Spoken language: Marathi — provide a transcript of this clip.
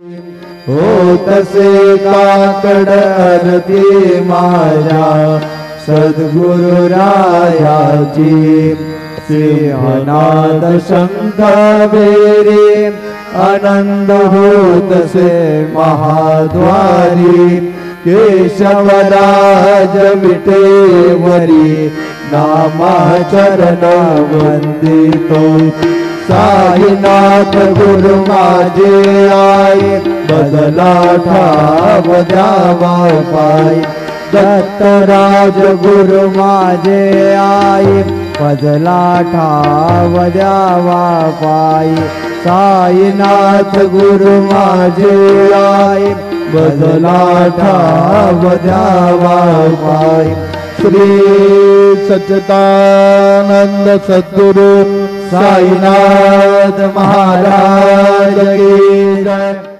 हो तसे काकड आरती माझ्या सद्गुरु रायाची सिंहनाद शंख बेरे आनंद होतसे महाद्वारी केशवराज विटेवरी नामाचरण वंदितो साईनाथ गुरु माझे आई बदला ठाव द्यावा पायी दत्तराज गुरु माझे आई बदला ठाव द्यावा पायी साईनाथ गुरु माझे आई बदला ठाव द्यावा पायी श्री सच्चिदानंद सद्गुरु साईनाथ महाराज की जय।